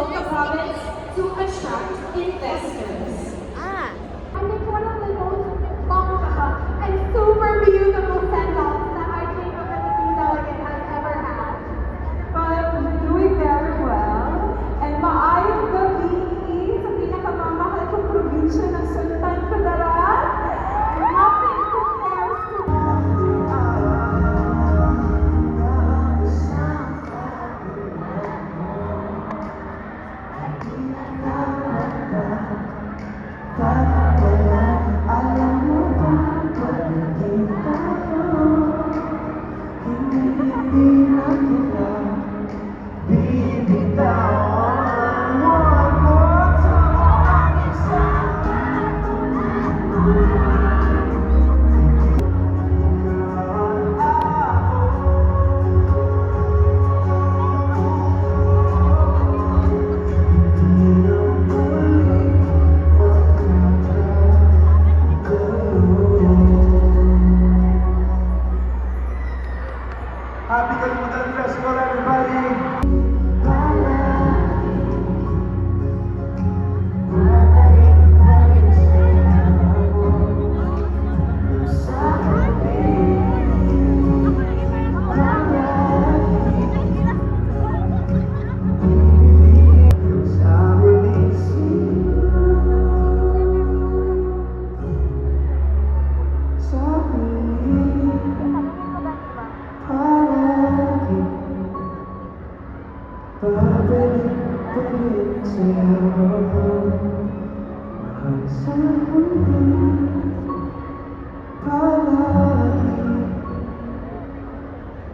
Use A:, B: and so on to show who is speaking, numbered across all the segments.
A: built the province to attract investors.
B: And it's one of the most and super beautiful send-offs that our Chamber of Philippines delegate has ever had. But we're doing very well. And maayong gabi sa pinakamamahal kong probinsya ng Sultan Kudarat. Nothing compares to
C: Happy Kalimutan Festival, everybody!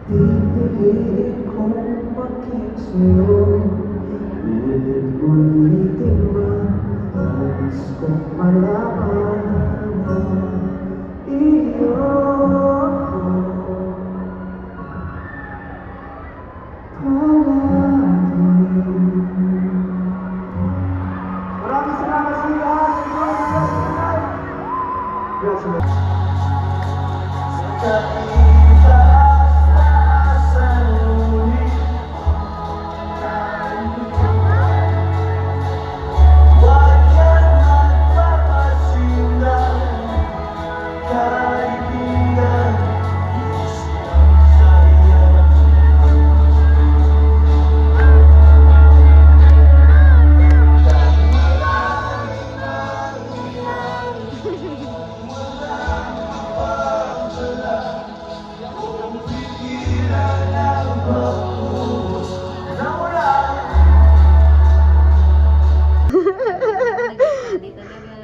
C: Pipiliin kong maging sa'yo, ulit-ulitin man, nais kong malaman na iyo ko palagi. Maraming salamat sa lahat. Congratulations.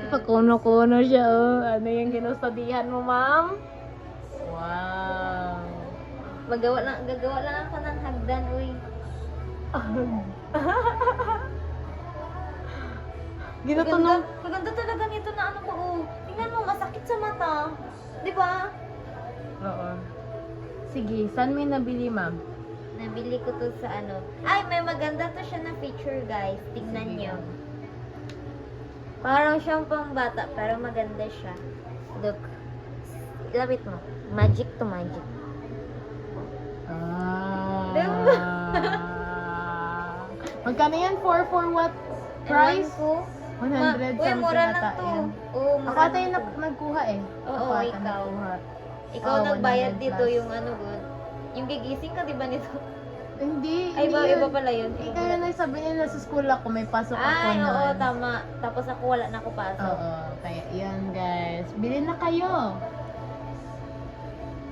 D: Pakuno-kuno siya, oh. Ano yung kinustadihan mo, ma'am? Wow.
E: Gagawa lang ako ng hagdan, uy.
D: Ginutunog.
E: Kaganda talaga nito na ano ko, oh. Tingnan mo, masakit sa mata. Di ba?
D: Oo. Sige, saan mo yung nabili, ma'am?
E: Nabili ko to sa ano. Ay, may maganda to siya na feature, guys. Tingnan
D: Sige.
E: nyo. Parang siyang pang bata, pero maganda siya. Look. Lapit mo. Magic to magic. Diba?
D: Magkano yan? For what price?
E: Ewan ko.
D: 100
E: Uy,
D: something
E: mura lang
D: ata
E: to.
D: yan.
E: Oo,
D: Ako
E: mura
D: ata yung
E: lang to.
D: nagkuha eh.
E: Oo,
D: Ako ata
E: ikaw.
D: nagkuha.
E: Ikaw
D: Oo,
E: nagbayad
D: 100
E: dito
D: plus.
E: yung ano, good. Yung gigising ka, di ba nito?
D: Hindi.
E: Ay,
D: hindi
E: iba
D: yun.
E: pala yun.
D: Eh, kaya nagsabi nila sa school ako, may pasok ako
E: Ay,
D: nun.
E: oo, tama. Tapos ako wala na ako pasok.
D: Oo, kaya yan guys. Bili na kayo.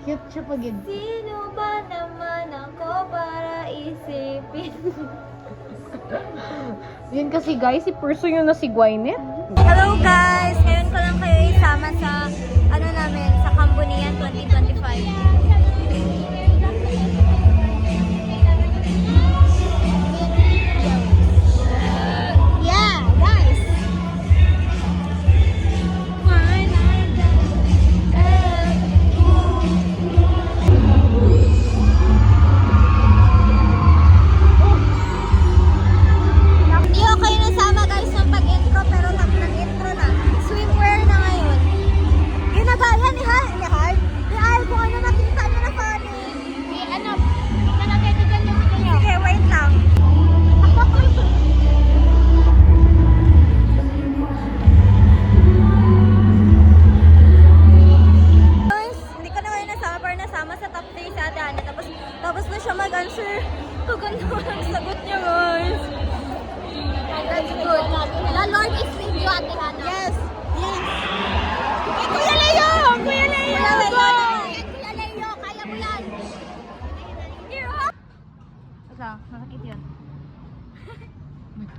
D: Cute siya pag
E: Sino ba naman ako para isipin?
D: Yun kasi guys, si person yun na si Gwyneth.
E: Hello guys! Ngayon ko lang kayo isama sa ano namin, sa Kambunian 2025.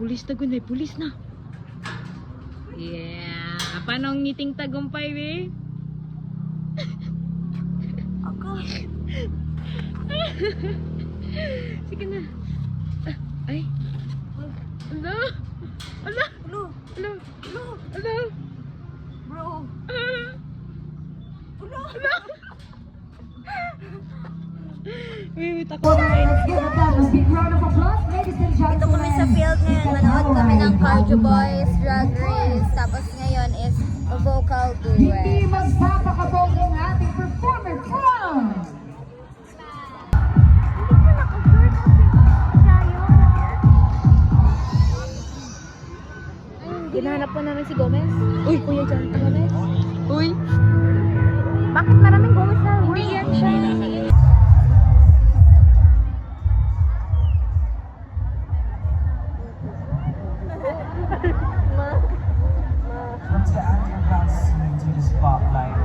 D: pulis tagun, may pulis na. Yeah. Paano ang ngiting tagumpay, be? Sige na. Ay. Ala. Ala.
E: Hello.
D: Ala.
E: Hello.
D: Ala.
E: Bro.
D: Ala. Wait, ako.
E: Dito kami sa field ngayon. Manood kami ng Cardio Boys Drag Race. Tapos ngayon is vocal duet.
A: Magpapakabog ang ating performer from
E: Ginahanap po namin si Gomez. Uy, Kuya John Gomez.
D: Uy.
E: Bakit maraming Gomez na? Hindi yan siya.
C: From the underground scene to the spotlight,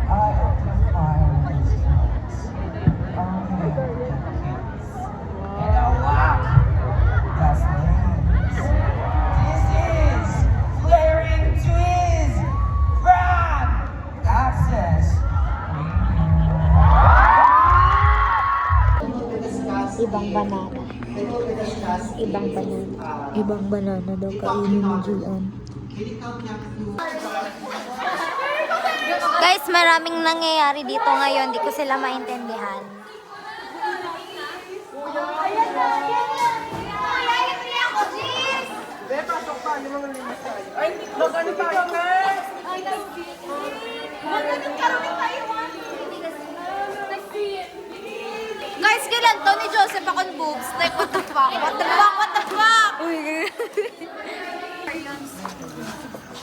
C: I open fire with these kids. Only the kids. And I walk. That's names. This is Flaring Twist from Access
E: Ibang banana. Ibang banana. Ibang banana daw kainin ni Julian. Guys, maraming nangyayari dito ngayon. Di ko sila maintindihan. Guys, kailan to ni Joseph akong boobs? Like, what the fuck? What the fuck? What the fuck?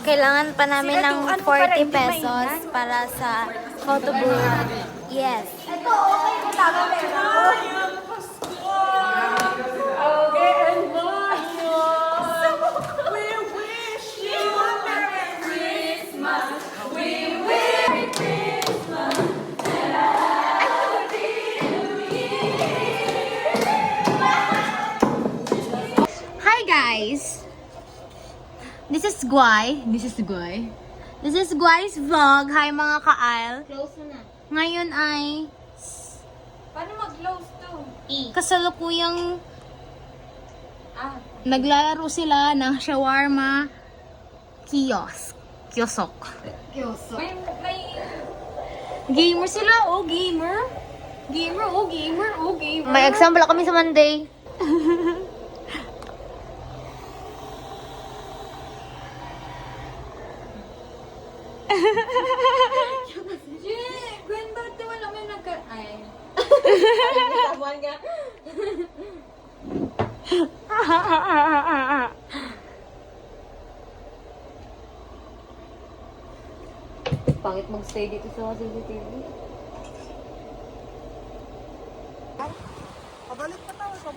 E: Kailangan pa namin ng 40 pesos para sa photo booth. Yes. Ito, okay. Tama meron. Hi guys! This is Guay. This is Guay's vlog. Hi mga ka-aisle.
A: Close na.
E: Ngayon ay
A: Paano mag-close to?
E: kasalukuyang naglalaro sila ng shawarma kiosok.
A: May
E: Gamer sila, oh gamer. Gamer. May example kami sa Monday.
A: Gwen, ba't wala may ay. Tawag ka.
E: Pangit magstay dito sa CCTV.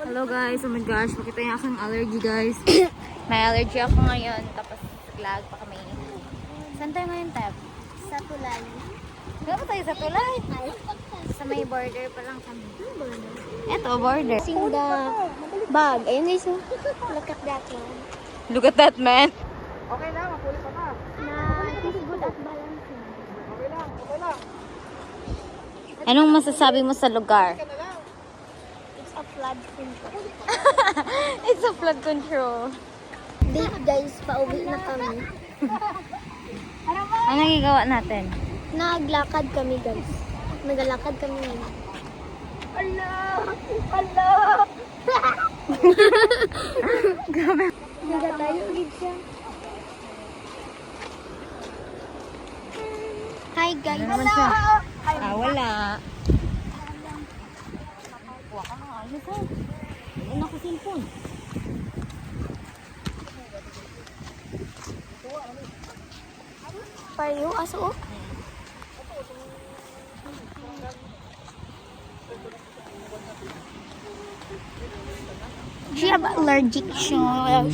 E: Hello guys, oh my gosh, makita yung aking allergy guys. May allergy ako ngayon, tapos nag-lag pa kami. Saan tayo ngayon, Tab?
B: Sa tulay.
E: Gano'n tayo sa tulay? Sa may border pa lang kami. Eto, border.
B: Sing the bag. Ayun guys, oh. Look at that one.
E: Look at that, man.
C: Okay lang, mapulit pa ka.
B: Na it is good at balancing.
C: Okay lang, okay lang.
E: Anong masasabi mo sa lugar?
B: It's a flood control.
E: It's a flood control.
B: Date guys, pauwi na kami.
E: Ano nagagawa natin?
B: Naglakad kami guys. Naglalakad kami ngayon.
E: Grabe.
B: Naga tayo ulit siya. Hi guys.
E: Ano naman siya? Wala. Kuha ka na ayos ha. Ano ko cellphone?
B: Pareho, aso oh. She have allergic siya.